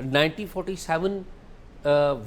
1947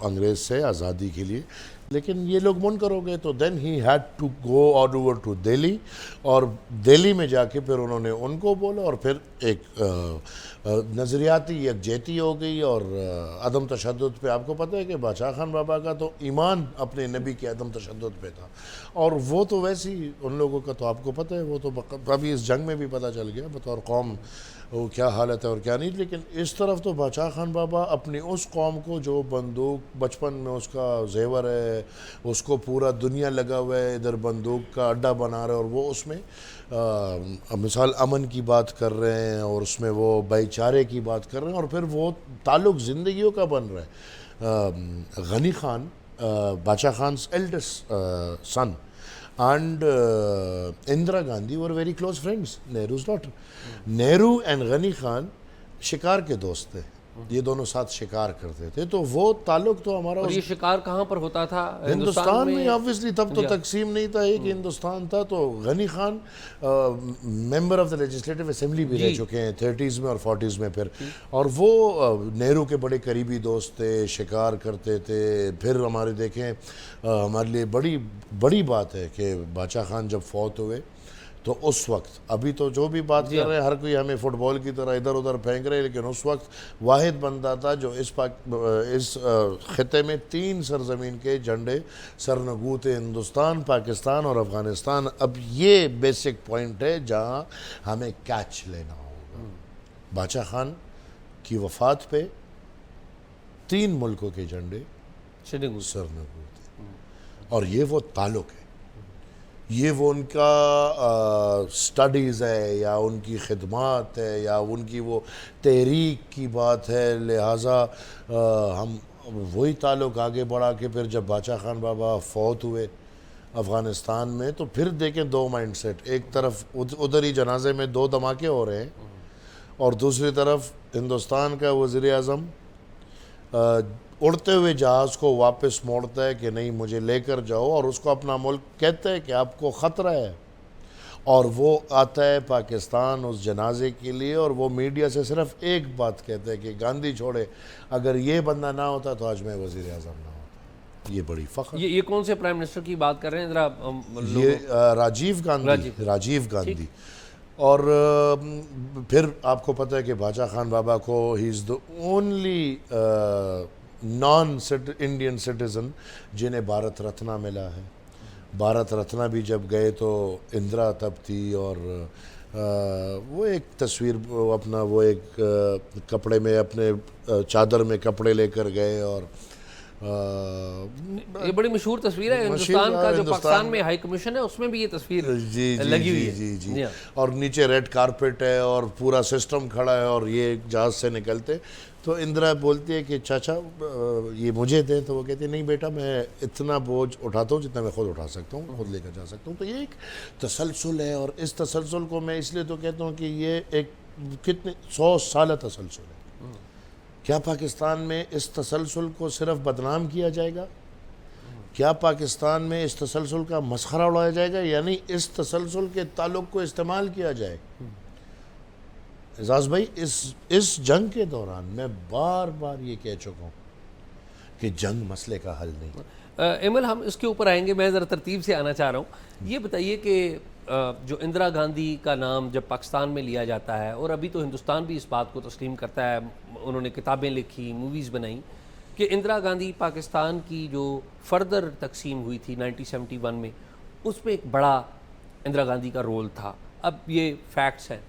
انگریز سے آزادی کے لیے، لیکن یہ لوگ منکر ہو گئے، تو then he had to go all over to Delhi, اور دہلی میں جا کے پھر انہوں نے ان کو بولا، اور پھر ایک نظریاتی یکجہتی ہو گئی اور عدم تشدد پہ. آپ کو پتہ ہے کہ باچا خان بابا کا تو ایمان اپنے نبی کے عدم تشدد پہ تھا، اور وہ تو ویسی ان لوگوں کا تو آپ کو پتہ ہے، وہ تو ابھی اس جنگ میں بھی پتہ چل گیا بطور قوم وہ کیا حالت ہے اور کیا نہیں. لیکن اس طرف تو باچا خان بابا اپنی اس قوم کو جو بندوق بچپن میں اس کا زیور ہے، اس کو پورا دنیا لگا ہوا ہے، ادھر بندوق کا اڈا بنا رہے، اور وہ اس میں مثال امن کی بات کر رہے ہیں، اور اس میں وہ بھائی چارے کی بات کر رہے ہیں، اور پھر وہ تعلق زندگیوں کا بن رہا ہے. غنی خان باچا خان's eldest son and Indira Gandhi were very close friends, Nehru's daughter. Nehru and Ghani Khan شکار کے دوست تھے، یہ دونوں ساتھ شکار کرتے تھے، تو وہ تعلق تو ہمارا اور یہ شکار کہاں پر ہوتا تھا؟ ہندوستان میں آبویسلی. تب تو تقسیم نہیں تھا، ایک ہندوستان تھا. تو Ghani Khan member of the legislative assembly بھی رہ چکے ہیں 30s میں اور 40s میں پھر، اور وہ نہرو کے بڑے قریبی دوست تھے، شکار کرتے تھے. پھر ہمارے دیکھیں ہمارے لیے بڑی بات ہے کہ باچا خان جب فوت ہوئے تو اس وقت، ابھی تو جو بھی بات کر رہے ہیں ہر کوئی ہمیں فٹ بال کی طرح ادھر ادھر پھینک رہے، لیکن اس وقت واحد بندہ تھا جو اس خطے میں 3 سرزمین کے جھنڈے سرنگو تھے، ہندوستان، پاکستان اور افغانستان. اب یہ بیسک پوائنٹ ہے جہاں ہمیں کیچ لینا ہوگا. باچا خان کی وفات پہ 3 ملکوں کے جھنڈے سرنگو تھے، اور یہ وہ تعلق ہے، یہ وہ ان کا سٹڈیز ہے یا ان کی خدمات ہے یا ان کی وہ تحریک کی بات ہے. لہٰذا ہم وہی تعلق آگے بڑھا کے پھر جب باچا خان بابا فوت ہوئے افغانستان میں، تو پھر دیکھیں 2 مائنڈ سیٹ. ایک طرف ادھر ہی جنازے میں 2 دھماکے ہو رہے ہیں، اور دوسری طرف ہندوستان کا وزیر اعظم اڑتے ہوئے جہاز کو واپس موڑتا ہے کہ نہیں مجھے لے کر جاؤ، اور اس کو اپنا ملک کہتا ہے کہ آپ کو خطرہ ہے، اور وہ آتا ہے پاکستان اس جنازے کے لیے، اور وہ میڈیا سے صرف ایک بات کہتا ہے کہ گاندھی چھوڑے، اگر یہ بندہ نہ ہوتا تو آج میں وزیر اعظم نہ ہوتا. یہ بڑی فخر. یہ کون سے پرائم منسٹر کی بات کر رہے ہیں ذرا؟ یہ راجیو گاندھی. اور پھر آپ کو پتہ ہے کہ باچا خان بابا کو he is the only non Indian citizen جنہیں بھارت رتنا ملا ہے. بھارت رتنا بھی جب گئے تو اندرا تب تھی، اور وہ ایک تصویر اپنا وہ ایک کپڑے میں اپنے چادر میں کپڑے لے کر گئے، اور یہ بڑی مشہور تصویر ہے ہندوستان کا، جو پاکستان میں ہائی کمیشن ہے اس میں بھی یہ تصویر لگی ہوئی ہے. جی، اور نیچے ریڈ کارپیٹ ہے اور پورا سسٹم کھڑا ہے، اور یہ جہاز سے نکلتے تو اندرا بولتی ہے کہ چاچا یہ مجھے دیں، تو وہ کہتے ہیں نہیں بیٹا میں اتنا بوجھ اٹھاتا ہوں جتنا میں خود اٹھا سکتا ہوں، خود لے کر جا سکتا ہوں. تو یہ ایک تسلسل ہے، اور اس تسلسل کو میں اس لیے تو کہتا ہوں کہ یہ ایک کتنے 100 سالہ تسلسل ہے. کیا پاکستان میں اس تسلسل کو صرف بدنام کیا جائے گا؟ کیا پاکستان میں اس تسلسل کا مسخرہ اڑایا جائے گا؟ یعنی اس تسلسل کے تعلق کو استعمال کیا جائے گا؟ اعزاز بھائی، اس جنگ کے دوران میں بار بار یہ کہہ چکا ہوں کہ جنگ مسئلے کا حل نہیں. ایمل ہم اس کے اوپر آئیں گے، میں ذرا ترتیب سے آنا چاہ رہا ہوں. یہ بتائیے کہ جو اندرا گاندھی کا نام جب پاکستان میں لیا جاتا ہے، اور ابھی تو ہندوستان بھی اس بات کو تسلیم کرتا ہے، انہوں نے کتابیں لکھی، موویز بنائیں، کہ اندرا گاندھی پاکستان کی جو فردر تقسیم ہوئی تھی 1971 میں، اس میں ایک بڑا اندرا گاندھی کا رول تھا. اب یہ فیکٹس ہیں،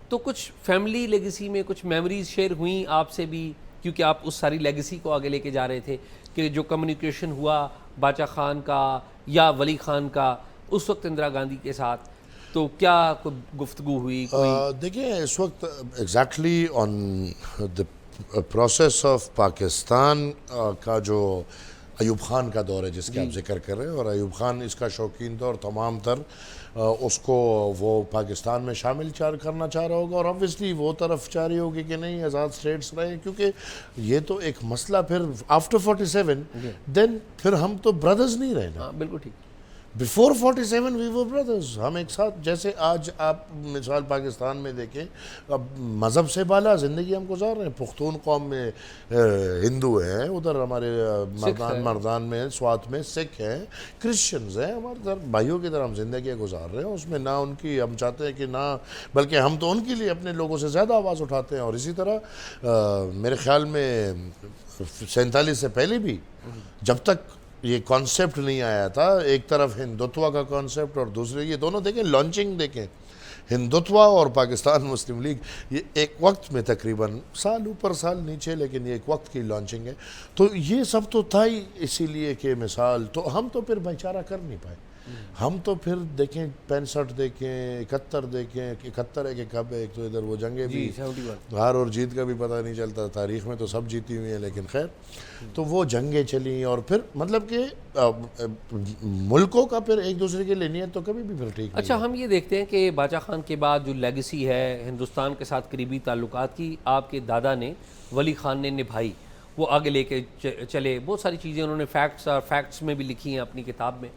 تو کچھ فیملی لیگیسی میں کچھ میموریز شیئر ہوئیں آپ سے بھی، کیونکہ آپ اس ساری لیگیسی کو آگے لے کے جا رہے تھے، کہ جو کمیونیکیشن ہوا باچا خان کا یا ولی خان کا اس وقت اندرا گاندھی کے ساتھ، تو کیا کوئی گفتگو ہوئی؟ دیکھیں اس وقت exactly on the process of Pakistan کا جو ایوب خان کا دور ہے جس کے آپ ذکر کر رہے ہیں، اور ایوب خان اس کا شوقین تھا، اور تمام تر اس کو وہ پاکستان میں شامل کرنا چاہ رہا ہوگا، اور obviously وہ طرف چاہ رہی ہوگی کہ نہیں آزاد سٹیٹس رہے، کیونکہ یہ تو ایک مسئلہ پھر آفٹر 47 دین پھر ہم تو بردرز نہیں رہے نا. بالکل ٹھیک. Before 47 we were brothers. ہم ایک ساتھ, جیسے آج آپ مثال پاکستان میں دیکھیں, اب مذہب سے بالا زندگی ہم گزار رہے ہیں. پختون قوم میں ہندو ہیں, ادھر ہمارے مردان میں سوات میں سکھ ہیں, کرسچنز ہیں, ہمارے ادھر بھائیوں کی طرح ہم زندگی گزار رہے ہیں. اس میں نہ ان کی, ہم چاہتے ہیں کہ نہ, بلکہ ہم تو ان کے لیے اپنے لوگوں سے زیادہ آواز اٹھاتے ہیں. اور اسی طرح میرے خیال میں 47 سے پہلے بھی جب تک یہ کانسیپٹ نہیں آیا تھا, ایک طرف ہندوتوا کا کانسیپٹ اور دوسرے, یہ دونوں دیکھیں, لانچنگ دیکھیں, ہندوتوا اور پاکستان مسلم لیگ, یہ ایک وقت میں تقریباً سال اوپر سال نیچے, لیکن یہ ایک وقت کی لانچنگ ہے. تو یہ سب تو تھا ہی, اسی لیے کہ مثال تو ہم تو پھر بھائی چارہ کر نہیں پائے. ہم تو پھر دیکھیں 65 دیکھیں, 71 دیکھیں, 71 ہے کہ کب ہے, ایک تو ادھر وہ جنگیں بھی, ہار اور جیت کا بھی پتہ نہیں چلتا, تاریخ میں تو سب جیتی ہوئی ہیں, لیکن خیر تو وہ جنگیں چلیں. اور پھر مطلب کہ ملکوں کا پھر ایک دوسرے کے لیے نیت تو کبھی بھی پھر ٹھیک نہیں. اچھا, ہم یہ دیکھتے ہیں کہ باچا خان کے بعد جو لیگیسی ہے ہندوستان کے ساتھ قریبی تعلقات کی, آپ کے دادا نے, ولی خان نے نبھائی, وہ آگے لے کے چلے. بہت ساری چیزیں انہوں نے فیکٹس میں بھی لکھی ہیں اپنی کتاب میں.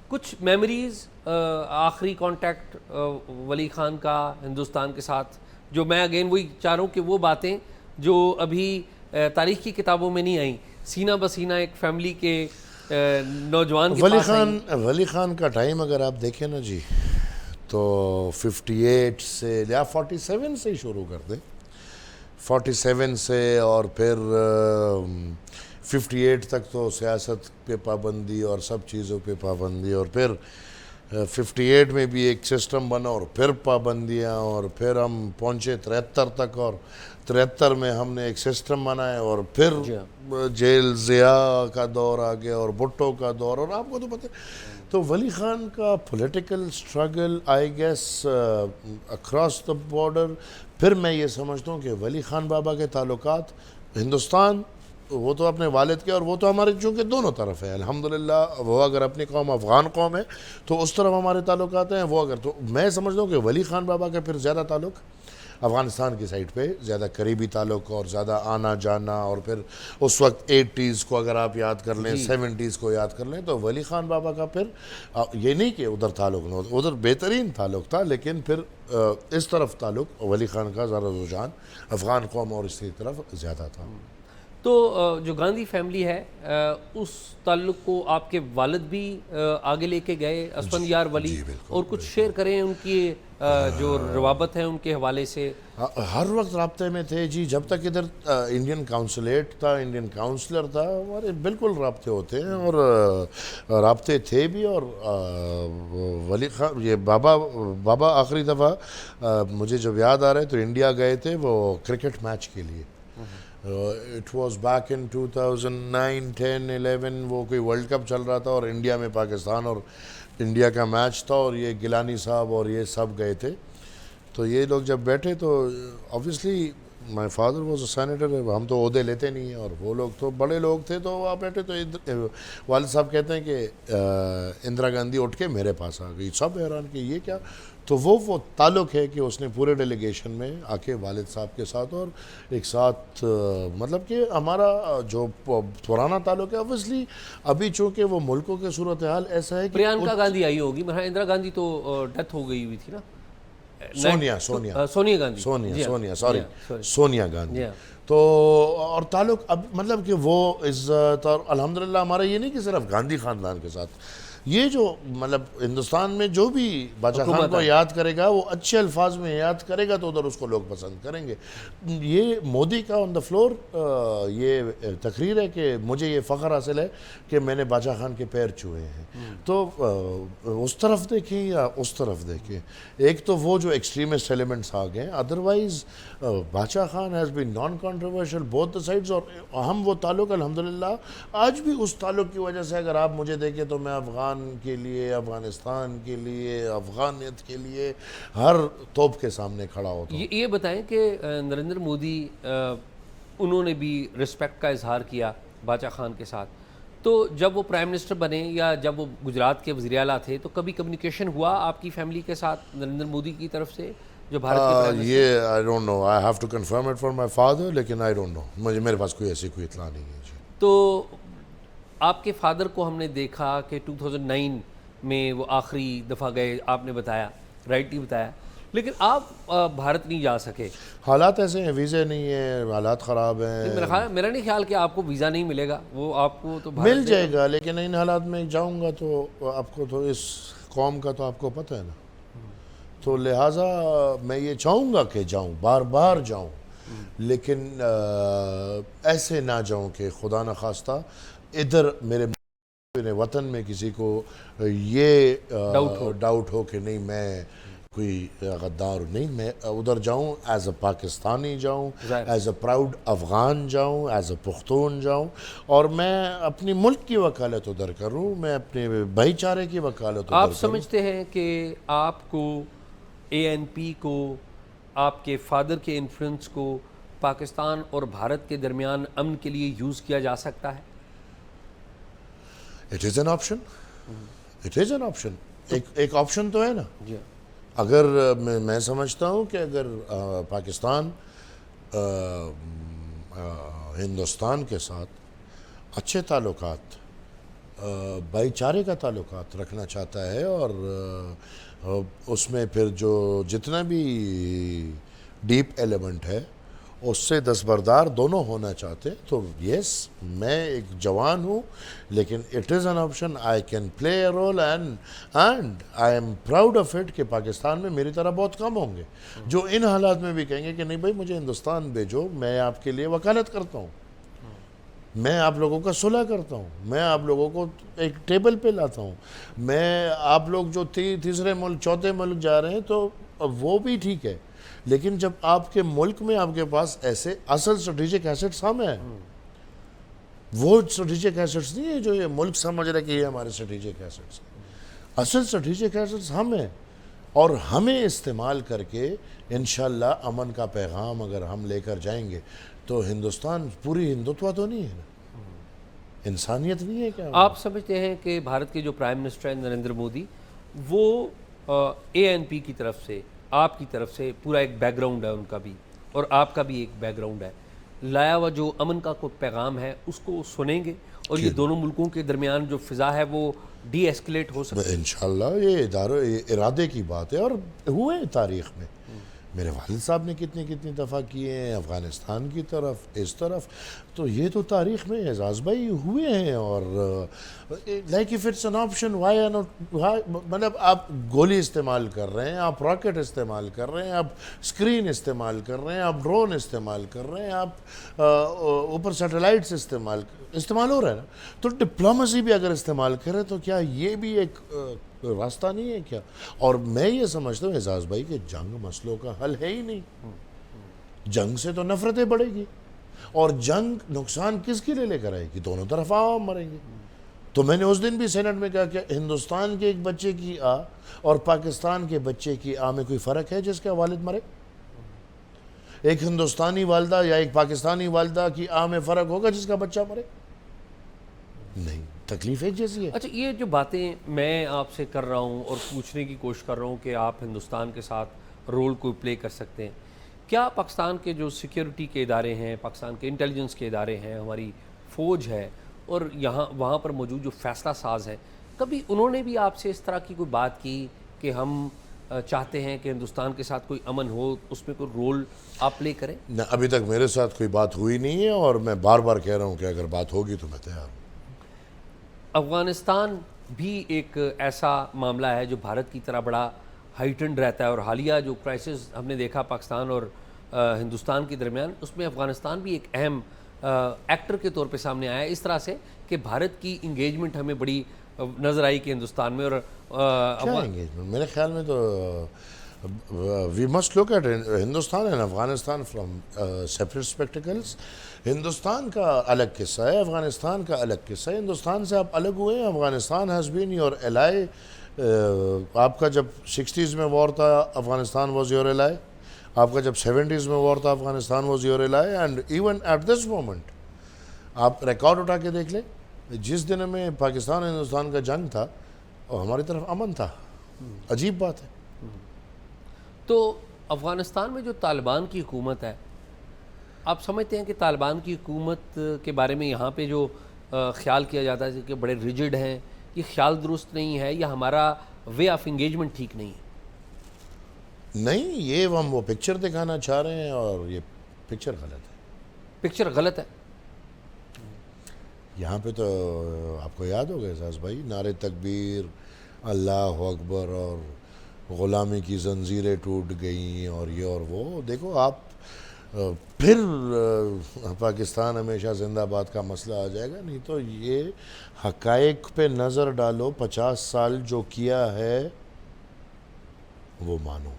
کچھ میموریز, آخری کانٹیکٹ ولی خان کا ہندوستان کے ساتھ, جو میں اگین وہی چاہ رہا ہوں کہ وہ باتیں جو ابھی تاریخ کی کتابوں میں نہیں آئیں, سینہ بسینہ ایک فیملی کے نوجوان کے پاس آئیں. ولی خان کا ٹائم اگر آپ دیکھیں نا جی, تو 58 سے یا 47 سے ہی شروع کر دیں, 47 سے, اور پھر 58 تک تو سیاست پہ پابندی اور سب چیزوں پہ پابندی, اور پھر 58 میں بھی ایک سسٹم بنا اور پھر پابندیاں, اور پھر ہم پہنچے 73 تک, اور 73 میں ہم نے ایک سسٹم بنایا, اور پھر جیل ضیاء کا دور آ گیا اور بھٹو کا دور. اور آپ کو تو پتہ ہے, تو ولی خان کا political struggle I guess across the border. پھر میں یہ سمجھتا ہوں کہ ولی خان بابا کے تعلقات ہندوستان, وہ تو اپنے والد کے, اور وہ تو ہمارے چونکہ دونوں طرف ہے الحمدللہ. وہ اگر اپنی قوم افغان قوم ہے تو اس طرف ہمارے تعلقات ہیں, وہ اگر, تو میں سمجھتا ہوں کہ ولی خان بابا کا پھر زیادہ تعلق افغانستان کی سائٹ پہ, زیادہ قریبی تعلق اور زیادہ آنا جانا. اور پھر اس وقت 80s کو اگر آپ یاد کر لیں, 70s کو یاد کر لیں, تو ولی خان بابا کا پھر یہ نہیں کہ ادھر تعلق نہ ہو, ادھر بہترین تعلق تھا, لیکن پھر اس طرف تعلق ولی خان کا زیادہ رجحان افغان قوم اور اس کی طرف زیادہ تھا. تو جو گاندھی فیملی ہے, اس تعلق کو آپ کے والد بھی آگے لے کے گئے, اسفندیار ولی, اور کچھ شیئر کریں ان کی جو روابط ہے ان کے حوالے سے. ہر وقت رابطے میں تھے جی, جب تک ادھر انڈین کاؤنسلیٹ تھا, انڈین کاؤنسلر تھا, ہمارے بالکل رابطے ہوتے ہیں, اور رابطے تھے بھی. اور ولی خان, یہ بابا آخری دفعہ مجھے جب یاد آ رہا ہے تو انڈیا گئے تھے وہ کرکٹ میچ کے لیے. It was back in 2009, 10, 11, وہ کوئی ورلڈ کپ چل رہا تھا, اور انڈیا میں پاکستان اور انڈیا کا میچ تھا, اور یہ گیلانی صاحب اور یہ سب گئے تھے. تو یہ لوگ جب بیٹھے تو obviously my father was a senator, ہم تو عہدے لیتے نہیں ہیں, اور وہ لوگ تو بڑے لوگ تھے, تو آپ بیٹھے تو والد صاحب کہتے ہیں کہ اندرا گاندھی اٹھ کے میرے پاس آ گئی. سب حیران کہ یہ کیا. تو وہ تعلق ہے کہ اس نے پورے ڈیلیگیشن میں آ کے والد صاحب کے ساتھ اور ایک ساتھ, مطلب کہ ہمارا جو پرانا تعلق ہے obviously ابھی چونکہ وہ ملکوں کے صورتحال ایسا ہے کہ پریانکا گاندھی آئی ہوگی, اندرا گاندھی تو ڈیتھ ہو گئی ہوئی تھی نا, سونیا گاندھی. تو اور تعلق اب مطلب کہ وہ عزت, اور الحمدللہ ہمارا یہ نہیں کہ صرف گاندھی خاندان کے ساتھ, یہ جو مطلب ہندوستان میں جو بھی باچا خان کو یاد کرے گا وہ اچھے الفاظ میں یاد کرے گا, تو ادھر اس کو لوگ پسند کریں گے. یہ مودی کا آن دا فلور یہ تقریر ہے کہ مجھے یہ فخر حاصل ہے کہ میں نے باچا خان کے پیر چھوئے ہیں. تو اس طرف دیکھیں یا اس طرف دیکھیں, ایک تو وہ جو ایکسٹریمسٹ ایلیمنٹس آ گئے, otherwise Bacha Khan has been non controversial both the sides. اور ہم وہ تعلق الحمدللہ آج بھی اس تعلق کی وجہ سے, اگر آپ مجھے دیکھیں تو میں افغان کے لیے, افغانستان کے لیے, افغانیت کے لیے ہر توپ کے سامنے کھڑا ہوتا ہوں. یہ بتائیں کہ نریندر مودی انہوں نے بھی رسپیکٹ کا اظہار کیا باچا خان کے ساتھ, تو جب وہ پرائم منسٹر بنے یا جب وہ گجرات کے وزیر اعلیٰ تھے تو کبھی کمیونیکیشن ہوا آپ کی فیملی کے ساتھ نریندر مودی کی طرف سے جو بھارت کے پرائم منسٹر؟ یہ I don't know, I have to confirm it for my father, لیکن I don't know, میرے پاس کوئی ایسی کوئی اطلاع نہیں ہے. تو آپ کے فادر کو ہم نے دیکھا کہ 2009 میں وہ آخری دفعہ گئے، آپ نے بتایا، رائٹلی بتایا، لیکن آپ بھارت نہیں جا سکے۔ حالات ایسے ہیں، ویزے نہیں ہیں، حالات خراب ہیں۔ میرا نہیں خیال کہ آپ کو ویزا نہیں ملے گا، وہ آپ کو تو مل جائے گا، لیکن ان حالات میں جاؤں گا تو آپ کو تو اس قوم کا تو آپ کو پتہ ہے نا، تو لہٰذا میں یہ چاہوں گا کہ جاؤں، بار بار جاؤں، لیکن ایسے نہ جاؤں کہ خدا نخواستہ ادھر میرے وطن میں کسی کو یہ ڈاؤٹ ہو کہ نہیں میں کوئی غدار نہیں، میں ادھر جاؤں ایز اے پاکستانی جاؤں، ایز اے پراؤڈ افغان جاؤں، ایز اے پختون جاؤں، اور میں اپنی ملک کی وکالت ادھر کروں، میں اپنے بھائی چارے کی وکالت ادھر کروں۔ آپ سمجھتے ہیں کہ آپ کو ANP کو، آپ کے فادر کے انفلوئنس کو پاکستان اور بھارت کے درمیان امن کے لیے یوز کیا جا سکتا ہے؟ It is an option, it is an option, ایک آپشن تو ہے نا۔ جی، اگر میں سمجھتا ہوں کہ اگر پاکستان ہندوستان کے ساتھ اچھے تعلقات، بھائی چارے کا تعلقات رکھنا چاہتا ہے، اور اس میں پھر جو جتنا بھی ڈیپ ایلیمنٹ ہے اس سے دستبردار دونوں ہونا چاہتے، تو یس، میں ایک جوان ہوں، لیکن it is an option, I can play a role, and I am proud of it کہ پاکستان میں میری طرح بہت کم ہوں گے جو ان حالات میں بھی کہیں گے کہ نہیں بھائی مجھے ہندوستان بھیجو، میں آپ کے لیے وکالت کرتا ہوں، میں آپ لوگوں کا صلح کرتا ہوں، میں آپ لوگوں کو ایک ٹیبل پہ لاتا ہوں، میں آپ لوگ جو تیسرے ملک چوتھے ملک جا رہے ہیں تو وہ بھی ٹھیک ہے، لیکن جب آپ کے ملک میں آپ کے پاس ایسے اصل اسٹریٹجک ایسٹس ہم ہیں، وہ اسٹریٹجک ایسٹس نہیں ہے جو یہ ملک سمجھ رہے کہ یہ ہمارے اسٹریٹجک ایسٹس ہیں، اصل اسٹریٹجک ایسٹس ہم ہیں، اور ہمیں استعمال کر کے انشاءاللہ امن کا پیغام اگر ہم لے کر جائیں گے تو ہندوستان پوری ہندوتوا تو نہیں ہے نا، انسانیت نہیں ہے کیا؟ آپ سمجھتے ہیں کہ بھارت کے جو پرائم منسٹر ہیں نریندر مودی، وہ ANP کی طرف سے، آپ کی طرف سے پورا ایک بیک گراؤنڈ ہے ان کا بھی، اور آپ کا بھی ایک بیک گراؤنڈ ہے، لایا ہوا جو امن کا کوئی پیغام ہے اس کو سنیں گے، اور یہ دونوں ملکوں کے درمیان جو فضا ہے وہ ڈی ایسکلیٹ ہو سکتی ہے؟ انشاءاللہ یہ ارادے کی بات ہے، اور ہوئے تاریخ میں میرے والد صاحب نے کتنی دفعہ کیے ہیں افغانستان کی طرف، اس طرف، تو یہ تو تاریخ میں اعزاز بھائی ہوئے ہیں، اور like if it's an option why مطلب آپ گولی استعمال کر رہے ہیں، آپ راکٹ استعمال کر رہے ہیں، آپ اسکرین استعمال کر رہے ہیں، آپ ڈرون استعمال کر رہے ہیں، آپ اوپر سیٹلائٹس استعمال ہو رہا ہے نا، تو ڈپلومسی بھی اگر استعمال کریں تو کیا یہ بھی ایک راستہ نہیں ہے کیا؟ اور میں یہ سمجھتا ہوں اعزاز بھائی کہ جنگ مسئلوں کا حل ہے ہی نہیں، جنگ سے تو نفرتیں بڑھے گی، اور جنگ نقصان کس کے لیے لے کر آئے گی؟ دونوں طرف عوام مریں گے۔ تو میں نے اس دن بھی سینٹ میں کہا کہ ہندوستان کے ایک بچے کی آ اور پاکستان کے بچے کی آ میں کوئی فرق ہے جس کا والد مرے؟ ایک ہندوستانی والدہ یا ایک پاکستانی والدہ کی آ میں فرق ہوگا جس کا بچہ مرے؟ نہیں، تکلیف ایک جیسی ہے۔ اچھا، یہ جو باتیں میں آپ سے کر رہا ہوں اور پوچھنے کی کوشش کر رہا ہوں کہ آپ ہندوستان کے ساتھ رول کو پلے کر سکتے ہیں، کیا پاکستان کے جو سیکیورٹی کے ادارے ہیں، پاکستان کے انٹیلیجنس کے ادارے ہیں، ہماری فوج ہے، اور وہاں پر موجود جو فیصلہ ساز ہیں، کبھی انہوں نے بھی آپ سے اس طرح کی کوئی بات کی کہ ہم چاہتے ہیں کہ ہندوستان کے ساتھ کوئی امن ہو، اس میں کوئی رول آپ پلے کریں؟ نہ، ابھی تک میرے ساتھ کوئی بات ہوئی نہیں ہے، اور میں بار بار کہہ رہا ہوں کہ اگر بات ہوگی تو میں تیار ہوں۔ افغانستان بھی ایک ایسا معاملہ ہے جو بھارت کی طرح بڑا ہائٹنڈ رہتا ہے، اور حالیہ جو کرائسس ہم نے دیکھا پاکستان اور ہندوستان کے درمیان، اس میں افغانستان بھی ایک اہم ایکٹر کے طور پہ سامنے آیا ہے، اس طرح سے کہ بھارت کی انگیجمنٹ ہمیں بڑی نظر آئی کہ ہندوستان میں، اور کیا انگیجمنٹ؟ میرے خیال میں تو we must look at Hindustan and Afghanistan from separate spectacles. Hindustan کا الگ قصہ ہے، افغانستان کا الگ قصہ ہے۔ ہندوستان سے آپ الگ ہوئے ہیں، افغانستان ہیز بین یور ایلائی۔ آپ کا جب 60s میں وار تھا، افغانستان واز یور ایلائی۔ آپ کا جب 70s میں وار تھا، Afghanistan was your ally, and even at this moment آپ ریکارڈ اٹھا کے دیکھ لیں، جس دن میں پاکستان اور ہندوستان کا جنگ تھا اور ہماری طرف امن تھا۔ عجیب بات ہے۔ تو افغانستان میں جو طالبان کی حکومت ہے، آپ سمجھتے ہیں کہ طالبان کی حکومت کے بارے میں یہاں پہ جو خیال کیا جاتا ہے کہ بڑے ریجڈ ہیں، یہ خیال درست نہیں ہے یا ہمارا وے آف انگیجمنٹ ٹھیک نہیں ہے؟ نہیں، یہ ہم وہ پکچر دکھانا چاہ رہے ہیں اور یہ پکچر غلط ہے. پکچر غلط ہے. یہاں پہ تو آپ کو یاد ہوگا اعزاز بھائی، نعرے تکبیر، اللہ اکبر، اور غلامی کی زنجیریں ٹوٹ گئیں اور یہ اور وہ. دیکھو آپ پھر پاکستان ہمیشہ زندہ باد کا مسئلہ آ جائے گا. نہیں تو یہ حقائق پہ نظر ڈالو، 50 سال جو کیا ہے وہ مانو.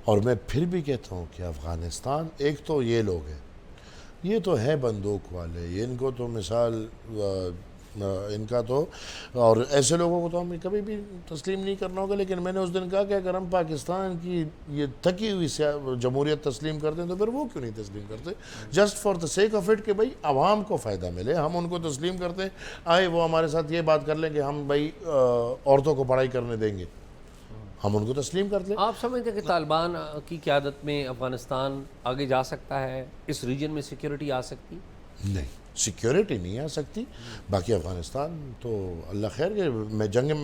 اور میں پھر بھی کہتا ہوں کہ افغانستان، ایک تو یہ لوگ ہیں، یہ تو ہے بندوق والے، یہ ان کو تو مثال ان کا تو، اور ایسے لوگوں کو تو ہمیں کبھی بھی تسلیم نہیں کرنا ہوگا. لیکن میں نے اس دن کہا کہ اگر ہم پاکستان کی یہ تھکی ہوئی جمہوریت تسلیم کرتے ہیں تو پھر وہ کیوں نہیں تسلیم کرتے؟ Just for the sake of it کہ بھائی عوام کو فائدہ ملے. ہم ان کو تسلیم کرتے ہیں، آئے وہ ہمارے ساتھ یہ بات کر لیں کہ ہم بھائی عورتوں کو پڑھائی کرنے دیں گے، ہم ان کو تسلیم کر لیں. آپ سمجھتے ہیں کہ طالبان کی قیادت میں افغانستان آگے جا سکتا ہے، اس ریجن میں سیکیورٹی آ سکتی؟ نہیں، سیکیورٹی نہیں آ سکتی. باقی افغانستان تو اللہ خیر کہ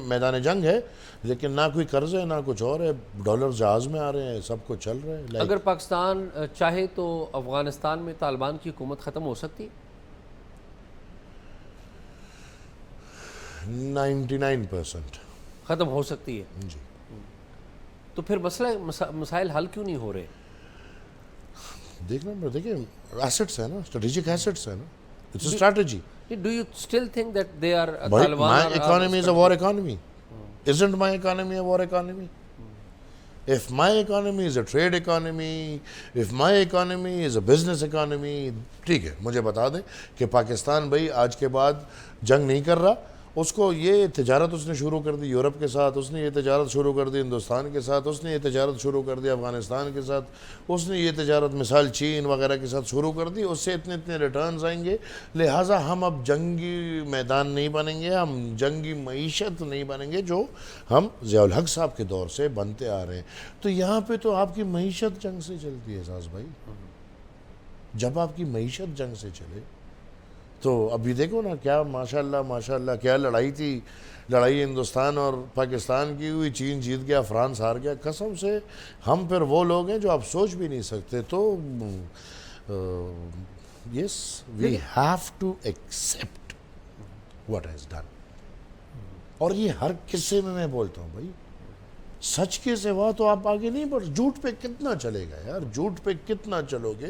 میدان جنگ ہے، لیکن نہ کوئی قرض ہے نہ کچھ اور ہے. ڈالر جہاز میں آ رہے ہیں، سب کچھ چل رہا ہے. اگر پاکستان چاہے تو افغانستان میں طالبان کی حکومت ختم ہو سکتی؟ 99% ختم ہو سکتی ہے. جی. تو پھر مسائل حل کیوں نہیں ہو رہے؟ دیکھیں ایسٹس ہیں نا، اسٹریٹجک ایسٹس ہیں نا. It's a strategy. Do you still think that they are My Taliban economy is a war economy. Isn't my economy a war economy? If my economy is a trade economy, if my economy is a business economy, ٹھیک ہے، مجھے بتا دیں کہ پاکستان بھائی آج کے بعد جنگ نہیں کر رہا. اس کو یہ تجارت اس نے شروع کر دی یورپ کے ساتھ، اس نے یہ تجارت شروع کر دی ہندوستان کے ساتھ، اس نے یہ تجارت شروع کر دی افغانستان کے ساتھ، اس نے یہ تجارت مثال چین وغیرہ کے ساتھ شروع کر دی. اس سے اتنے ریٹرنز آئیں گے. لہٰذا ہم اب جنگی میدان نہیں بنیں گے، ہم جنگی معیشت نہیں بنیں گے جو ہم ضیاء الحق صاحب کے دور سے بنتے آ رہے ہیں. تو یہاں پہ تو آپ کی معیشت جنگ سے چلتی ہے اعزاز بھائی. جب آپ کی معیشت جنگ سے چلے تو ابھی دیکھو نا کیا ماشاءاللہ کیا لڑائی تھی. لڑائی ہندوستان اور پاکستان کی ہوئی، چین جیت گیا، فرانس ہار گیا. قسم سے ہم پھر وہ لوگ ہیں جو آپ سوچ بھی نہیں سکتے. تو yes we have to accept what has done. اور یہ ہر قصے میں بولتا ہوں بھائی، سچ کے سوا تو آپ آگے نہیں بڑھ. جھوٹ پہ کتنا چلے گا یار، جھوٹ پہ کتنا چلو گے؟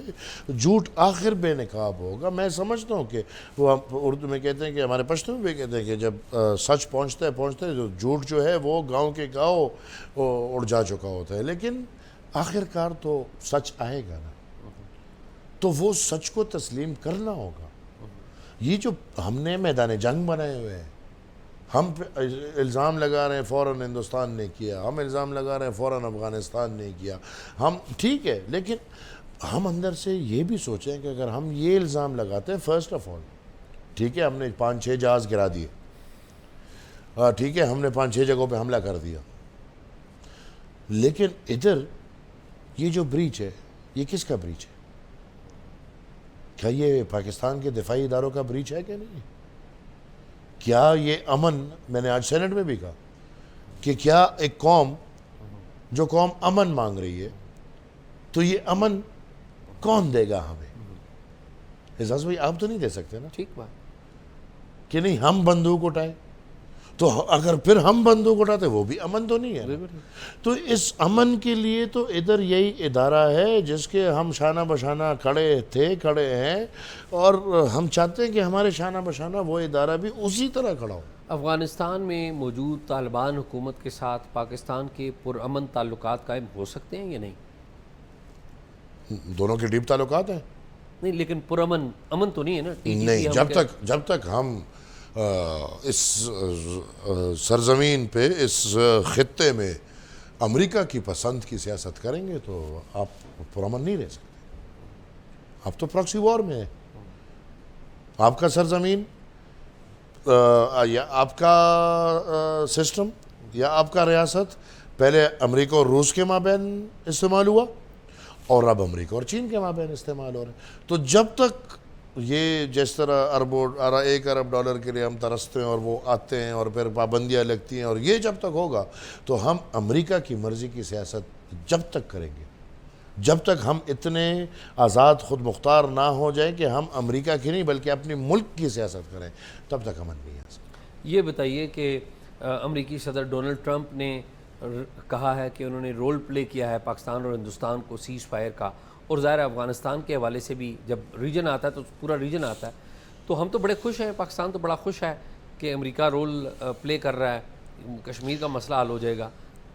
جھوٹ آخر بے نقاب ہوگا. میں سمجھتا ہوں کہ وہ اردو میں کہتے ہیں کہ ہمارے پشتو میں بھی کہتے ہیں کہ جب سچ پہنچتا ہے جو جھوٹ جو ہے وہ گاؤں کے گاؤں اڑ جا چکا ہوتا ہے. لیکن آخر کار تو سچ آئے گا نا، تو وہ سچ کو تسلیم کرنا ہوگا. یہ جو ہم نے میدان جنگ بنائے ہوئے ہیں، ہم الزام لگا رہے ہیں فوراً ہندوستان نے کیا، ہم الزام لگا رہے ہیں فوراً افغانستان نے کیا. ہم ٹھیک ہے، لیکن ہم اندر سے یہ بھی سوچیں کہ اگر ہم یہ الزام لگاتے ہیں، فرسٹ آف آل ٹھیک ہے ہم نے 5-6 جہاز گرا دیے، ٹھیک ہے ہم نے 5-6 جگہوں پہ حملہ کر دیا، لیکن ادھر یہ جو بریچ ہے یہ کس کا بریچ ہے؟ کیا یہ پاکستان کے دفاعی اداروں کا بریچ ہے کہ نہیں؟ کیا یہ امن، میں نے آج سینٹ میں بھی کہا کہ کیا ایک قوم جو قوم امن مانگ رہی ہے تو یہ امن کون دے گا ہمیں؟ اعزاز بھائی آپ تو نہیں دے سکتے نا. ٹھیک بات کہ نہیں ہم بندوق اٹھائیں، تو اگر پھر ہم بندوق اٹھاتے وہ بھی امن تو نہیں ہے. تو اس امن کے لیے تو ادھر یہی ادارہ ہے جس کے ہم شانہ بشانہ کھڑے ہیں، اور ہم چاہتے ہیں کہ ہمارے شانہ بشانہ وہ ادارہ بھی اسی طرح کھڑا ہو. افغانستان میں موجود طالبان حکومت کے ساتھ پاکستان کے پرامن تعلقات قائم ہو سکتے ہیں یا نہیں؟ دونوں کے ڈیپ تعلقات ہیں. نہیں لیکن امن تو نہیں ہے نا. نہیں، جب تک ہم اس سرزمین پہ، اس خطے میں امریکہ کی پسند کی سیاست کریں گے تو آپ پرامن نہیں رہ سکتے. آپ تو پراکسی وار میں ہیں. آپ کا سرزمین یا آپ کا سسٹم یا آپ کا ریاست پہلے امریکہ اور روس کے مابین استعمال ہوا، اور اب امریکہ اور چین کے مابین استعمال ہو رہے ہیں. تو جب تک یہ جس طرح ایک ارب ڈالر کے لیے ہم ترستے ہیں اور وہ آتے ہیں اور پھر پابندیاں لگتی ہیں، اور یہ جب تک ہوگا تو ہم امریکہ کی مرضی کی سیاست جب تک کریں گے، جب تک ہم اتنے آزاد خود مختار نہ ہو جائیں کہ ہم امریکہ کی نہیں بلکہ اپنی ملک کی سیاست کریں، تب تک امن نہیں آ سکتا۔ یہ بتائیے کہ امریکی صدر ڈونلڈ ٹرمپ نے کہا ہے کہ انہوں نے رول پلے کیا ہے پاکستان اور ہندوستان کو سیز فائر کا، اور ظاہر افغانستان کے حوالے سے بھی جب ریجن آتا ہے تو پورا ریجن آتا ہے، تو ہم تو بڑے خوش ہیں، پاکستان تو بڑا خوش ہے کہ امریکہ رول پلے کر رہا ہے، کشمیر کا مسئلہ حل ہو جائے گا،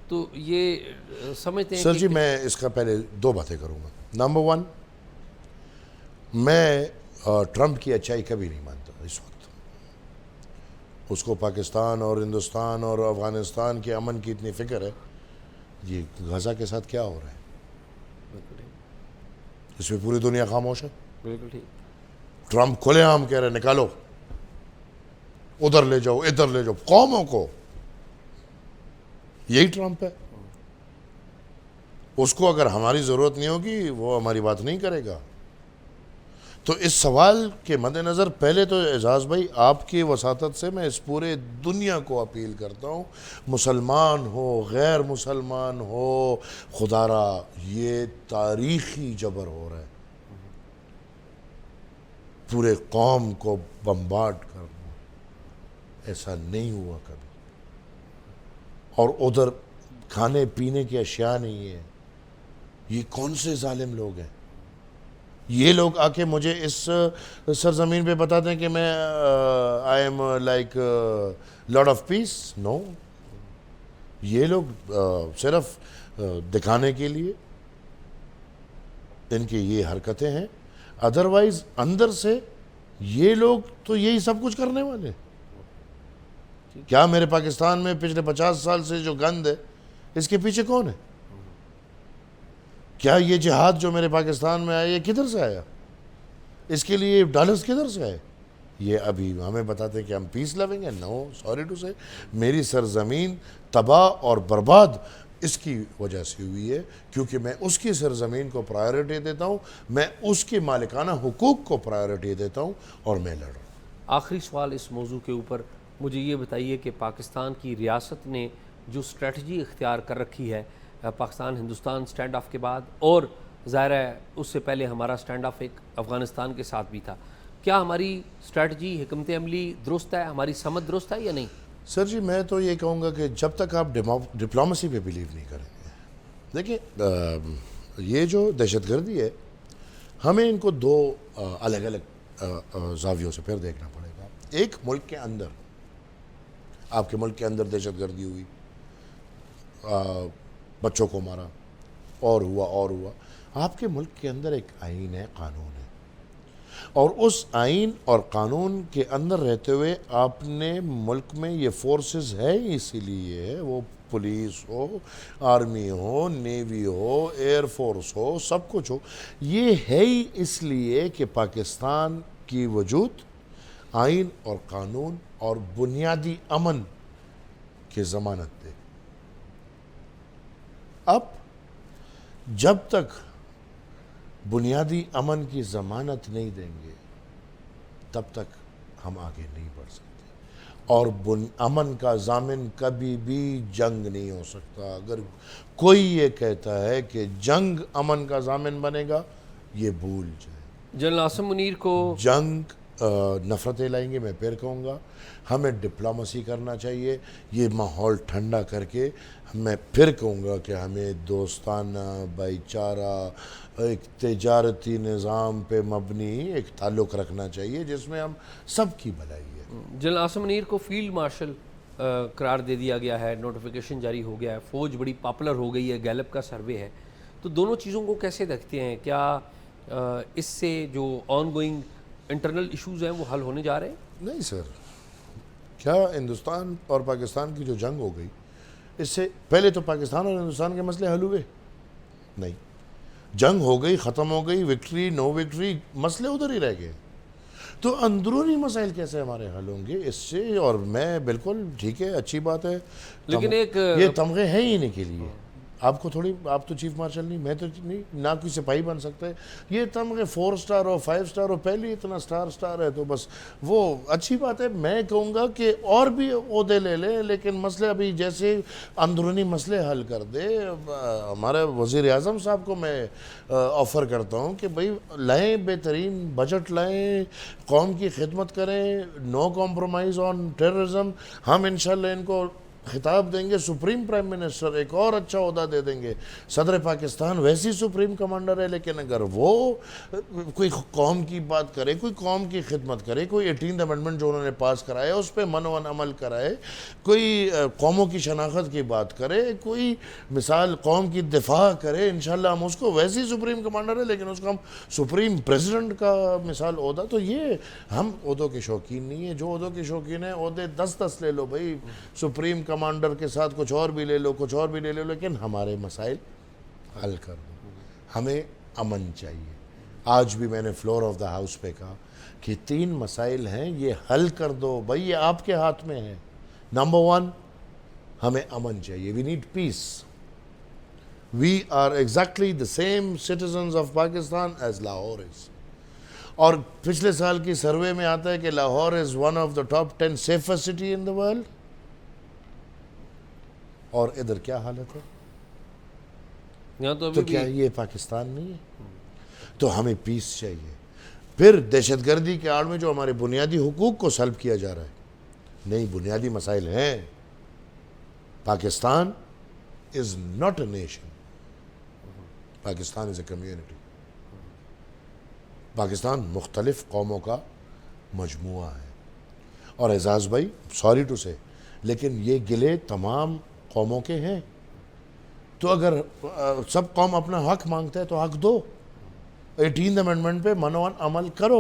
تو یہ سمجھتے ہیں سر کہ جی میں اس کا پہلے دو باتیں کروں گا۔ نمبر ون، میں ٹرمپ کی اچھائی کبھی نہیں مانتا اس وقت، اس کو پاکستان اور ہندوستان اور افغانستان کے امن کی اتنی فکر ہے، یہ غزہ کے ساتھ کیا ہو رہا ہے اس میں پوری دنیا خاموش ہے۔ بالکل ٹھیک۔ ٹرمپ کھلے عام کہہ رہے نکالو، ادھر لے جاؤ ادھر لے جاؤ قوموں کو، یہی ٹرمپ ہے۔ اس کو اگر ہماری ضرورت نہیں ہوگی وہ ہماری بات نہیں کرے گا۔ تو اس سوال کے مد نظر پہلے تو اعجاز بھائی آپ کی وساطت سے میں اس پورے دنیا کو اپیل کرتا ہوں، مسلمان ہو غیر مسلمان ہو، خدا را یہ تاریخی جبر ہو رہا ہے، پورے قوم کو بمبارڈ کرنا، ایسا نہیں ہوا کبھی، اور ادھر کھانے پینے کی اشیاء نہیں ہے۔ یہ کون سے ظالم لوگ ہیں؟ یہ لوگ آ کے مجھے اس سرزمین پہ بتاتے ہیں کہ میں I am like lord of peace, no, یہ لوگ صرف دکھانے کے لیے ان کی یہ حرکتیں ہیں، ادروائز اندر سے یہ لوگ تو یہی سب کچھ کرنے والے۔ کیا میرے پاکستان میں پچھلے 50 سال سے جو گند ہے اس کے پیچھے کون ہے؟ کیا یہ جہاد جو میرے پاکستان میں آیا یہ کدھر سے آیا؟ اس کے لیے ڈالرز کدھر سے آئے؟ یہ ابھی ہمیں بتاتے ہیں کہ ہم پیس لویں گے، نو، سوری ٹو سے، میری سرزمین تباہ اور برباد اس کی وجہ سے ہوئی ہے کیونکہ میں اس کی سرزمین کو پرائیورٹی دیتا ہوں، میں اس کے مالکانہ حقوق کو پرائیورٹی دیتا ہوں، اور میں لڑ رہا ہوں۔ آخری سوال اس موضوع کے اوپر مجھے یہ بتائیے کہ پاکستان کی ریاست نے جو اسٹریٹجی اختیار کر رکھی ہے پاکستان ہندوستان سٹینڈ آف کے بعد، اور ظاہر ہے اس سے پہلے ہمارا سٹینڈ آف ایک افغانستان کے ساتھ بھی تھا، کیا ہماری اسٹریٹجی حکمت عملی درست ہے، ہماری سمت درست ہے یا نہیں؟ سر جی میں تو یہ کہوں گا کہ جب تک آپ ڈپلومسی پہ بلیو نہیں کریں گے، دیکھیں یہ جو دہشت گردی ہے ہمیں ان کو دو الگ الگ زاویوں سے پھر دیکھنا پڑے گا۔ ایک، ملک کے اندر، آپ کے ملک کے اندر دہشت گردی ہوئی، بچوں کو مارا، اور ہوا، آپ کے ملک کے اندر ایک آئین ہے، قانون ہے، اور اس آئین اور قانون کے اندر رہتے ہوئے آپ نے ملک میں یہ فورسز ہے، اسی لیے ہے، وہ پولیس ہو، آرمی ہو، نیوی ہو، ایئر فورس ہو، سب کچھ ہو، یہ ہے ہی اس لیے کہ پاکستان کی وجود آئین اور قانون اور بنیادی امن کی ضمانت دے۔ اب جب تک بنیادی امن کی ضمانت نہیں دیں گے تب تک ہم آگے نہیں بڑھ سکتے، اور امن کا ضامن کبھی بھی جنگ نہیں ہو سکتا۔ اگر کوئی یہ کہتا ہے کہ جنگ امن کا ضامن بنے گا، یہ بھول جائے۔ جنرل عاصم منیر کو جنگ نفرتیں لائیں گے۔ میں پھر کہوں گا ہمیں ڈپلومسی کرنا چاہیے، یہ ماحول ٹھنڈا کر کے۔ میں پھر کہوں گا کہ ہمیں دوستانہ، بھائی چارہ، ایک تجارتی نظام پہ مبنی ایک تعلق رکھنا چاہیے جس میں ہم سب کی بھلائی ہے۔ جنرل عاصم منیر کو فیلڈ مارشل قرار دے دیا گیا ہے، نوٹیفیکیشن جاری ہو گیا ہے، فوج بڑی پاپولر ہو گئی ہے، گیلپ کا سروے ہے، تو دونوں چیزوں کو کیسے دیکھتے ہیں؟ کیا اس سے جو آن گوئنگ انٹرنل ایشوز ہیں وہ حل ہونے جا رہے ہیں؟ نہیں سر، کیا ہندوستان اور پاکستان کی جو جنگ ہو گئی، اس سے پہلے تو پاکستان اور ہندوستان کے مسئلے حل ہوئے نہیں؟ جنگ ہو گئی، ختم ہو گئی، وکٹری نو وکٹری، مسئلے ادھر ہی رہ گئے، تو اندرونی مسائل کیسے ہمارے حل ہوں گے اس سے؟ اور میں بالکل ٹھیک ہے، اچھی بات ہے، لیکن ایک یہ تمغے ہیں ہی نہیں کے لیے، آپ کو تھوڑی، آپ تو چیف مارشل نہیں، میں تو نہیں، نہ کوئی سپاہی بن سکتا ہے. یہ تمغے 4 اسٹار ہو 5 اسٹار ہو، پہلے اتنا اسٹار ہے تو بس وہ اچھی بات ہے. میں کہوں گا کہ اور بھی عہدے لے لیں، لیکن مسئلے ابھی جیسے اندرونی مسئلے حل کر دے. ہمارے وزیر اعظم صاحب کو میں آفر کرتا ہوں کہ بھائی لائیں، بہترین بجٹ لائیں، قوم کی خدمت کریں، نو کمپرومائز آن ٹیررزم. ہم انشاءاللہ ان کو خطاب دیں گے سپریم پرائم منسٹر، ایک اور اچھا عہدہ دے دیں گے. صدر پاکستان ویسی سپریم کمانڈر ہے، لیکن اگر وہ کوئی قوم کی بات کرے، کوئی قوم کی خدمت کرے، کوئی 18 امنڈمنٹ جو انہوں نے پاس کرایا اس پہ منوان عمل کرائے، کوئی قوموں کی شناخت کی بات کرے، کوئی مثال قوم کی دفاع کرے، انشاءاللہ ہم اس کو ویسی سپریم کمانڈر ہے، لیکن اس کو ہم سپریم پریزیڈنٹ کا مثال عہدہ. تو یہ ہم عہدوں کے شوقین نہیں ہیں. جو عہدوں کے شوقین ہیں عہدے 10 لے لو بھائی، سپریم کمانڈر کے ساتھ کچھ اور بھی لے لو، کچھ اور بھی لے لو، لیکن ہمارے مسائل حل کر دو. ہمیں امن چاہیے. آج بھی میں نے فلور آف دا ہاؤس پہ کہا کہ 3 مسائل ہیں، یہ حل کر دو بھائی، یہ آپ کے ہاتھ میں ہے. نمبر 1، ہمیں امن چاہیے. We need peace. We are exactly the same citizens of Pakistan as Lahore is. اور پچھلے سال کی سروے میں آتا ہے کہ Lahore is one of the top 10 safest city in the world. اور ادھر کیا حالت ہے؟ تو کیا یہ پاکستان نہیں ہے؟ تو ہمیں پیس چاہیے. پھر دہشت گردی کے آڑ میں جو ہمارے بنیادی حقوق کو سلب کیا جا رہا ہے، نہیں، بنیادی مسائل ہیں. Pakistan is not a nation, Pakistan is a community. Pakistan مختلف قوموں کا مجموعہ ہے. اور اعزاز بھائی، سوری ٹو سے، لیکن یہ گلے تمام قوموں کے ہیں. تو اگر سب قوم اپنا حق مانگتا ہے تو حق دو. 18 امنڈمنٹ پہ منوان عمل کرو،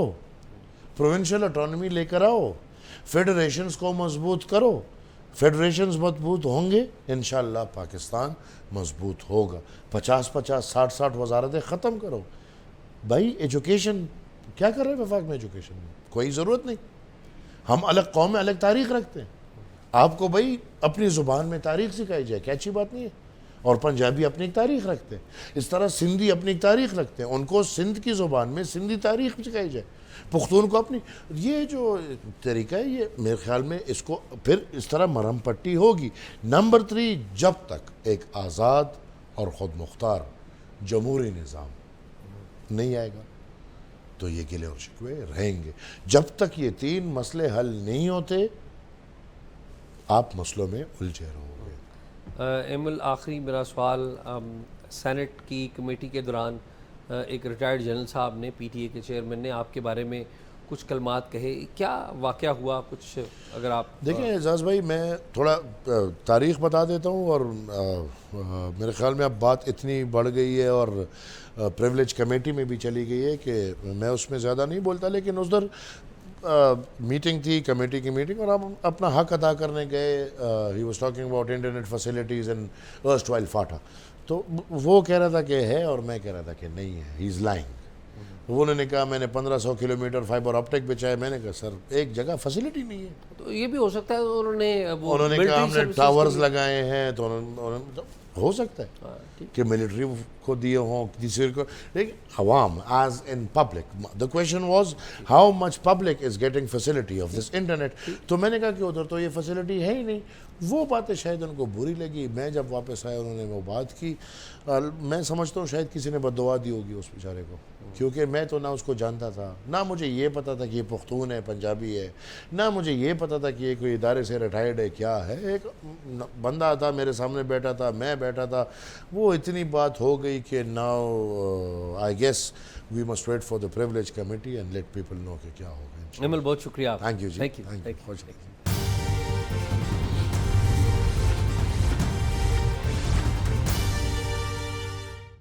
پروونشل اٹانومی لے کر آؤ، فیڈریشنز کو مضبوط کرو. فیڈریشنز مضبوط ہوں گے انشاءاللہ پاکستان مضبوط ہوگا. 50-50 60-60 وزارتیں ختم کرو. بھائی ایجوکیشن کیا کر رہے ہیں وفاق میں؟ ایجوکیشن میں کوئی ضرورت نہیں. ہم الگ قوم میں الگ تاریخ رکھتے ہیں. آپ کو بھائی اپنی زبان میں تاریخ سکھائی جائے، کیا اچھی بات نہیں ہے. اور پنجابی اپنی ایک تاریخ رکھتے ہیں، اس طرح سندھی اپنی ایک تاریخ رکھتے ہیں، ان کو سندھ کی زبان میں سندھی تاریخ سکھائی جائے. پختون کو اپنی، یہ جو طریقہ ہے یہ میرے خیال میں اس کو پھر اس طرح مرہم پٹی ہوگی. نمبر 3، جب تک ایک آزاد اور خود مختار جمہوری نظام نہیں آئے گا تو یہ گلے اور شکوے رہیں گے. جب تک یہ 3 مسئلے حل نہیں ہوتے آپ مسئلوں میں الجھے رہو گے. ایمل، آخری میرا سوال، سینٹ کی کمیٹی کے دوران ایک ریٹائرڈ جنرل صاحب نے، پی ٹی اے کے چیئرمین نے آپ کے بارے میں کچھ کلمات کہے. کیا واقعہ ہوا کچھ اگر آپ دیکھیں اعزاز بھائی، میں تھوڑا تاریخ بتا دیتا ہوں. اور میرے خیال میں اب بات اتنی بڑھ گئی ہے اور پریولیج کمیٹی میں بھی چلی گئی ہے کہ میں اس میں زیادہ نہیں بولتا. لیکن اس در میٹنگ تھی، کمیٹی کی میٹنگ، اور ہم اپنا حق ادا کرنے گئے. He was talking about internet facilities in erstwhile FATA. تو وہ کہہ رہا تھا کہ ہے اور میں کہہ رہا تھا کہ نہیں ہے. ہی از لائنگ. وہ انہوں نے کہا میں نے 1500 کلومیٹر فائبر آپٹک بچائے. میں نے کہا سر ایک جگہ فیسلٹی نہیں ہے. تو یہ بھی ہو سکتا ہے انہوں نے کہا ہم نے ٹاورز لگائے ہیں. تو ہو سکتا ہے کہ ملٹری کو دیے ہوں کسی کو، لیکن عوام as in public. The question was how much public is getting facility of this internet. تو میں نے کہا کہ ادھر تو یہ فیسلٹی ہے ہی نہیں. وہ باتیں شاید ان کو بری لگی. میں جب واپس آیا انہوں نے وہ بات کی. میں سمجھتا ہوں شاید کسی نے بد دعا دی ہوگی اس بیچارے کو، کیونکہ میں تو نہ اس کو جانتا تھا، نہ مجھے یہ پتا تھا کہ یہ پختون ہے، پنجابی ہے، نہ مجھے یہ پتا تھا کہ یہ کوئی ادارے سے ریٹائرڈ ہے. کیا ہے، ایک بندہ تھا میرے سامنے بیٹھا تھا، میں بیٹھا تھا. وہ اتنی بات ہو گئی کہ now I guess we must wait for the privilege committee and let people know کہ کیا ہوگا. ایمل، بہت شکریہ. Thank you ji. Thank you.